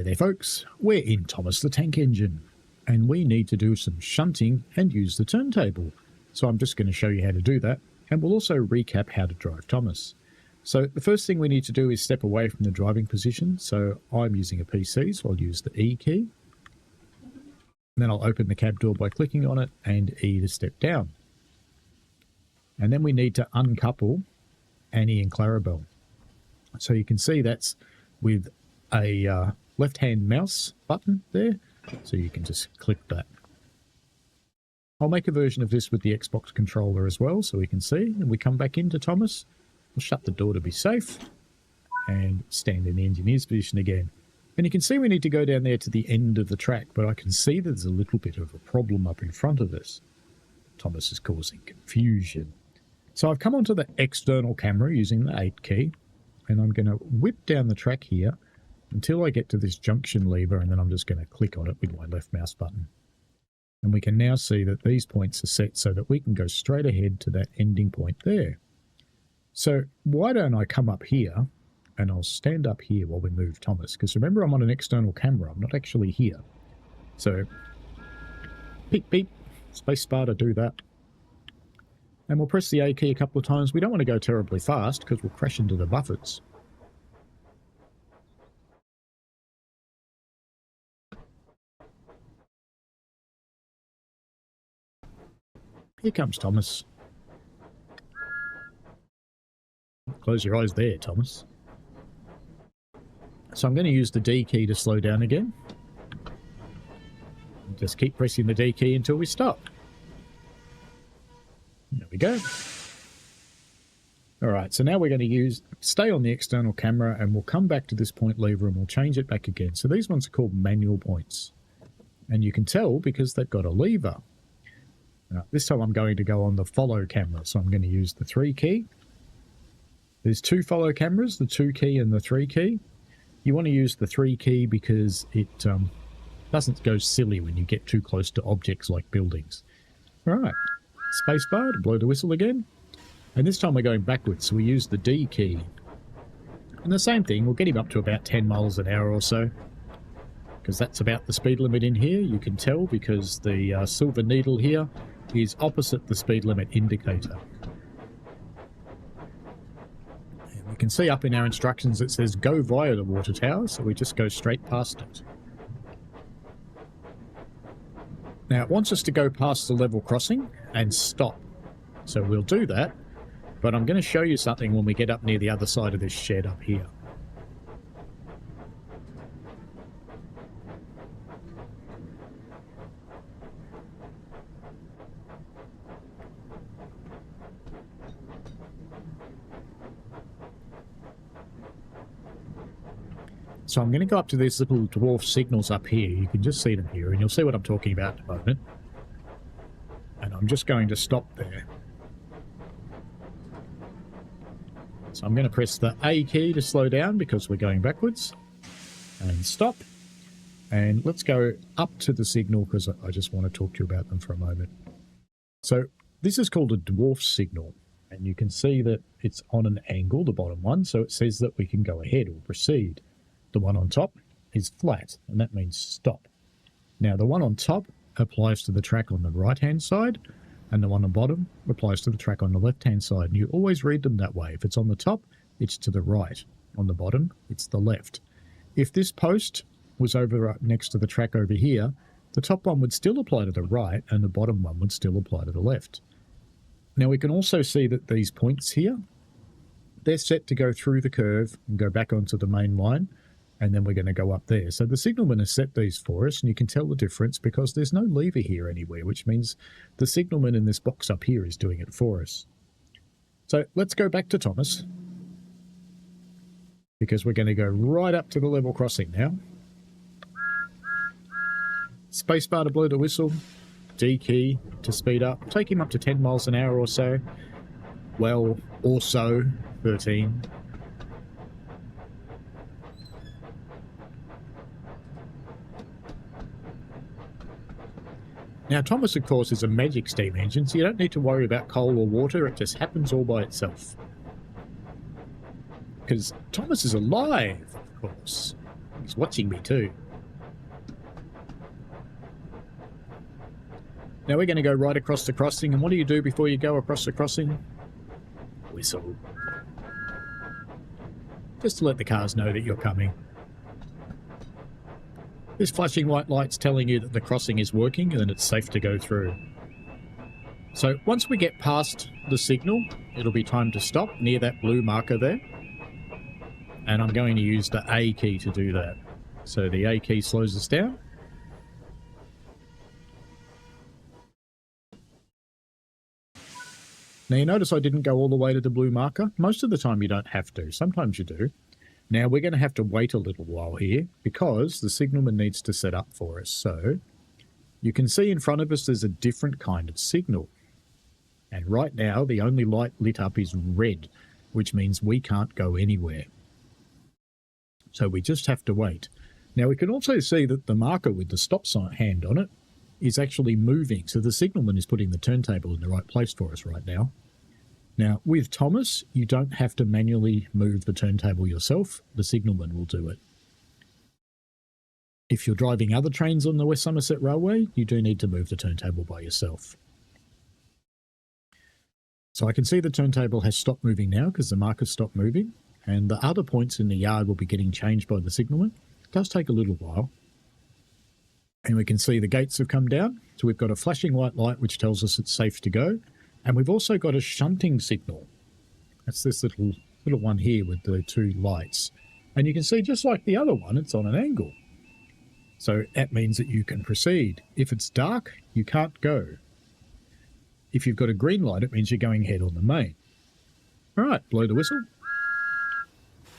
G'day there folks, we're in Thomas the Tank Engine and we need to do some shunting and use the turntable. So I'm just going to show you how to do that, and we'll also recap how to drive Thomas. So the first thing we need to do is step away from the driving position. So I'm using a PC, so I'll use the E key. And then I'll open the cab door by clicking on it and E to step down. And then we need to uncouple Annie and Clarabelle. So you can see that's with a left-hand mouse button there. So you can just click that. I'll make a version of this with the Xbox controller as well so we can see. And we come back into Thomas. We'll shut the door to be safe and stand in the engineer's position again. And you can see we need to go down there to the end of the track, but I can see there's a little bit of a problem up in front of us. Thomas is causing confusion. So I've come onto the external camera using the 8 key, and I'm going to whip down the track here until I get to this junction lever, and then I'm just going to click on it with my left mouse button. And we can now see that these points are set so that we can go straight ahead to that ending point there. So why don't I come up here, and I'll stand up here while we move Thomas, because remember I'm on an external camera, I'm not actually here. So beep beep, space bar to do that. And we'll press the A key a couple of times. We don't want to go terribly fast because we'll crash into the buffers. Here comes Thomas. Close your eyes there, Thomas. So I'm going to use the D key to slow down again. Just keep pressing the D key until we stop. There we go. Alright, so now we're going to stay on the external camera, and we'll come back to this point lever and we'll change it back again. So these ones are called manual points. And you can tell because they've got a lever. This time I'm going to go on the follow camera, so I'm going to use the 3 key. There's 2 follow cameras, the 2 key and the 3 key. You want to use the 3 key because it doesn't go silly when you get too close to objects like buildings. Alright, spacebar to blow the whistle again. And this time we're going backwards, so we use the D key. And the same thing, we'll get him up to about 10 miles an hour or so, because that's about the speed limit in here. You can tell because the silver needle here is opposite the speed limit indicator. And we can see up in our instructions it says go via the water tower, so we just go straight past it. Now it wants us to go past the level crossing and stop. So we'll do that, but I'm going to show you something when we get up near the other side of this shed up here. So I'm going to go up to these little dwarf signals up here. You can just see them here, and you'll see what I'm talking about in a moment. And I'm just going to stop there. So I'm going to press the A key to slow down because we're going backwards. And stop. And let's go up to the signal because I just want to talk to you about them for a moment. So this is called a dwarf signal. And you can see that it's on an angle, the bottom one. So it says that we can go ahead or proceed. The one on top is flat, and that means stop. Now, the one on top applies to the track on the right-hand side, and the one on the bottom applies to the track on the left-hand side. And you always read them that way. If it's on the top, it's to the right. On the bottom, it's the left. If this post was over next to the track over here, the top one would still apply to the right, and the bottom one would still apply to the left. Now, we can also see that these points here, they're set to go through the curve and go back onto the main line. And then we're going to go up there. So the signalman has set these for us, and you can tell the difference because there's no lever here anywhere, which means the signalman in this box up here is doing it for us. So let's go back to Thomas, because we're going to go right up to the level crossing now. Spacebar to blow the whistle, D key to speed up, take him up to 10 miles an hour or so. Well, or so, 13. Now, Thomas, of course, is a magic steam engine, so you don't need to worry about coal or water. It just happens all by itself. Because Thomas is alive, of course. He's watching me too. Now we're going to go right across the crossing, and what do you do before you go across the crossing? Whistle. Just to let the cars know that you're coming. This flashing white light's telling you that the crossing is working and it's safe to go through. So once we get past the signal, it'll be time to stop near that blue marker there. And I'm going to use the A key to do that. So the A key slows us down. Now you notice I didn't go all the way to the blue marker. Most of the time you don't have to. Sometimes you do. Now we're going to have to wait a little while here because the signalman needs to set up for us. So you can see in front of us there's a different kind of signal. And right now the only light lit up is red, which means we can't go anywhere. So we just have to wait. Now we can also see that the marker with the stop sign hand on it is actually moving. So the signalman is putting the turntable in the right place for us right now. Now with Thomas, you don't have to manually move the turntable yourself. The signalman will do it. If you're driving other trains on the West Somerset Railway, you do need to move the turntable by yourself. So I can see the turntable has stopped moving now because the marker's stopped moving, and the other points in the yard will be getting changed by the signalman. It does take a little while. And we can see the gates have come down. So we've got a flashing white light which tells us it's safe to go. And we've also got a shunting signal. That's this little one here with the two lights. And you can see just like the other one, it's on an angle. So that means that you can proceed. If it's dark, you can't go. If you've got a green light, it means you're going ahead on the main. All right, blow the whistle.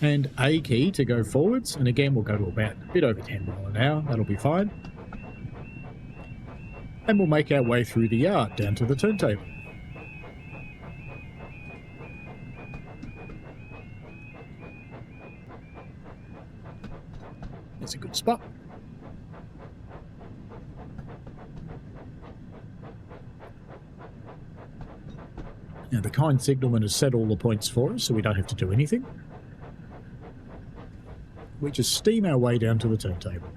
And A key to go forwards. And again, we'll go to about a bit over 10 miles an hour. That'll be fine. And we'll make our way through the yard down to the turntable. It's a good spot. Now the kind signalman has set all the points for us, so we don't have to do anything. We just steam our way down to the turntable.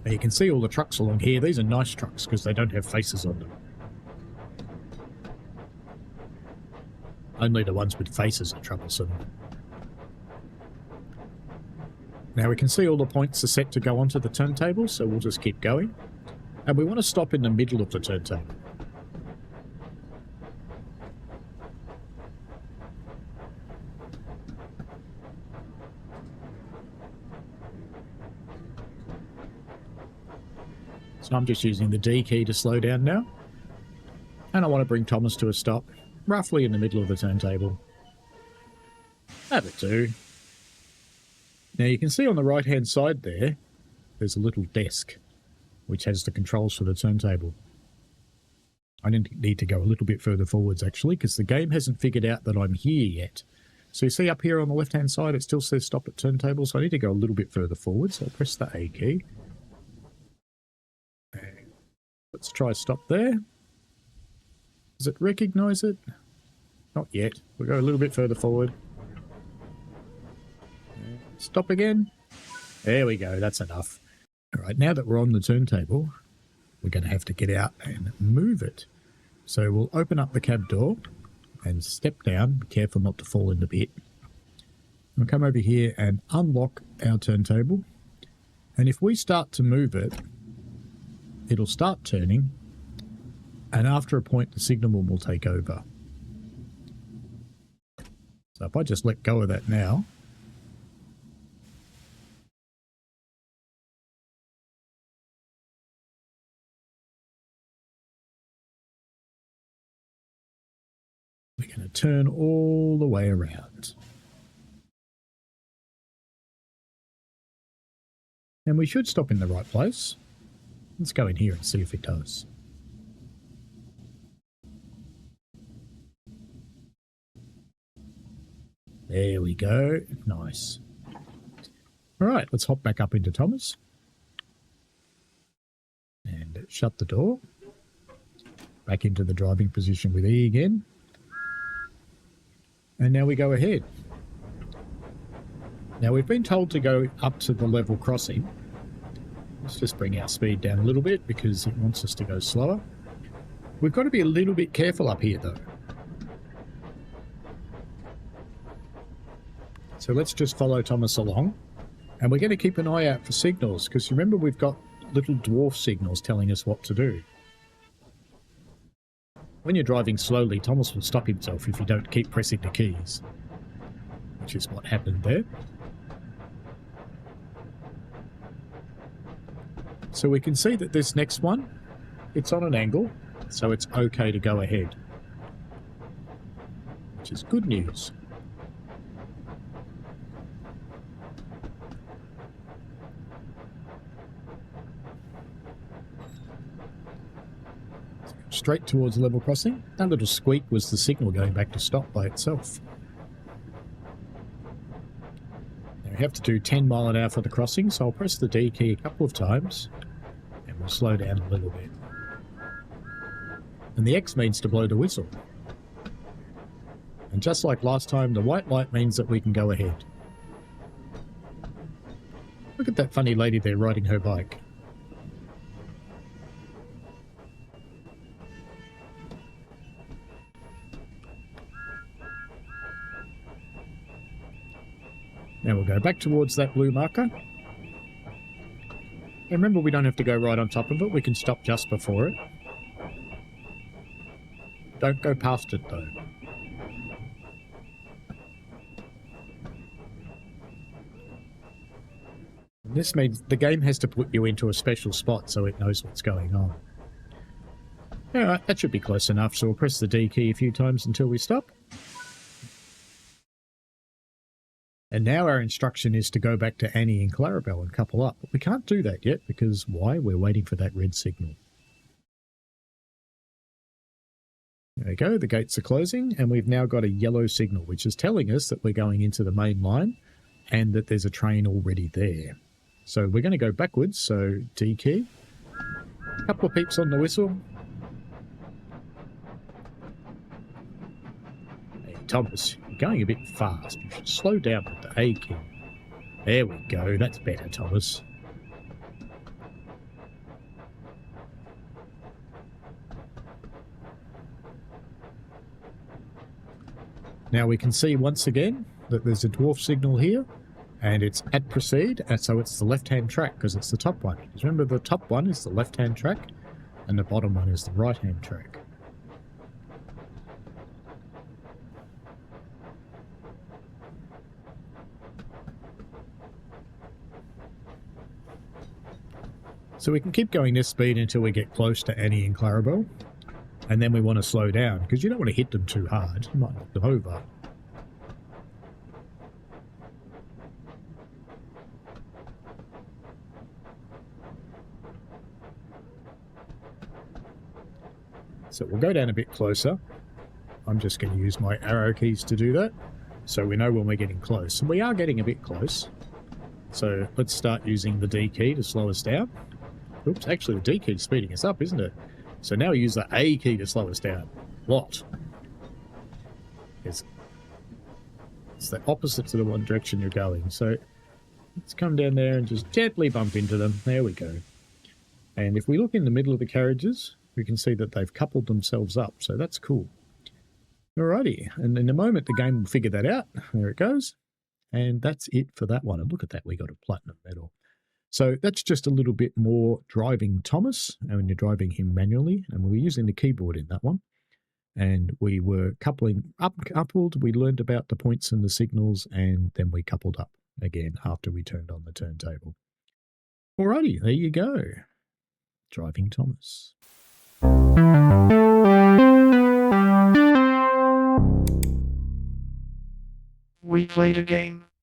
Now you can see all the trucks along here. These are nice trucks because they don't have faces on them. Only the ones with faces are troublesome. Now we can see all the points are set to go onto the turntable, so we'll just keep going. And we want to stop in the middle of the turntable. So I'm just using the D key to slow down now. And I want to bring Thomas to a stop, roughly in the middle of the turntable. That'll do. Now you can see on the right hand side there, there's a little desk, which has the controls for the turntable. I need to go a little bit further forwards actually, because the game hasn't figured out that I'm here yet. So you see up here on the left hand side, it still says stop at turntable, so I need to go a little bit further forward, so I'll press the A key. Let's try stop there. Does it recognise it? Not yet. We'll go a little bit further forward. Stop again. There we go. That's enough. All right, now that we're on the turntable, we're going to have to get out and move it. So we'll open up the cab door and step down. Be careful not to fall in the pit. We'll come over here and unlock our turntable. And if we start to move it, it'll start turning, and after a point the signalman will take over. So if I just let go of that now, we're going to turn all the way around. And we should stop in the right place. Let's go in here and see if it does. There we go. Nice. All right, let's hop back up into Thomas. And shut the door. Back into the driving position with E again. And now we go ahead. Now we've been told to go up to the level crossing. Let's just bring our speed down a little bit because it wants us to go slower. We've got to be a little bit careful up here though. So let's just follow Thomas along. And we're going to keep an eye out for signals because remember we've got little dwarf signals telling us what to do. When you're driving slowly, Thomas will stop himself if you don't keep pressing the keys, which is what happened there. So we can see that this next one, it's on an angle, so it's okay to go ahead, which is good news. Straight towards level crossing. That little squeak was the signal going back to stop by itself. Now we have to do 10 mile an hour for the crossing, so I'll press the D key a couple of times and we'll slow down a little bit. And the X means to blow the whistle. And just like last time, the white light means that we can go ahead. Look at that funny lady there riding her bike. Now we'll go back towards that blue marker. And remember, we don't have to go right on top of it. We can stop just before it. Don't go past it, though. And this means the game has to put you into a special spot so it knows what's going on. Alright, that should be close enough, so we'll press the D key a few times until we stop. And now our instruction is to go back to Annie and Clarabelle and couple up. But we can't do that yet because why? We're waiting for that red signal. There we go, the gates are closing and we've now got a yellow signal which is telling us that we're going into the main line and that there's a train already there. So we're going to go backwards, so D key. A couple of peeps on the whistle. Hey Thomas, you're going a bit fast. You should slow down with the A key. There we go, that's better, Thomas. Now we can see once again that there's a dwarf signal here and it's at proceed, and so it's the left-hand track because it's the top one. Because remember, the top one is the left-hand track and the bottom one is the right-hand track. So we can keep going this speed until we get close to Annie and Clarabelle. And then we want to slow down, because you don't want to hit them too hard. You might knock them over. So we'll go down a bit closer. I'm just going to use my arrow keys to do that, so we know when we're getting close. And we are getting a bit close. So let's start using the D key to slow us down. Oops, actually the D key is speeding us up, isn't it? So now we use the A key to slow us down. What? It's the opposite to the one direction you're going. So let's come down there and just gently bump into them. There we go. And if we look in the middle of the carriages, we can see that they've coupled themselves up. So that's cool. Alrighty. And in a moment, the game will figure that out. There it goes. And that's it for that one. And look at that. We got a platinum medal. So that's just a little bit more driving Thomas, and when you're driving him manually, and we were using the keyboard in that one, and we were coupling up, coupled, we learned about the points and the signals, and then we coupled up again after we turned on the turntable. Alrighty, there you go. Driving Thomas. We played a game.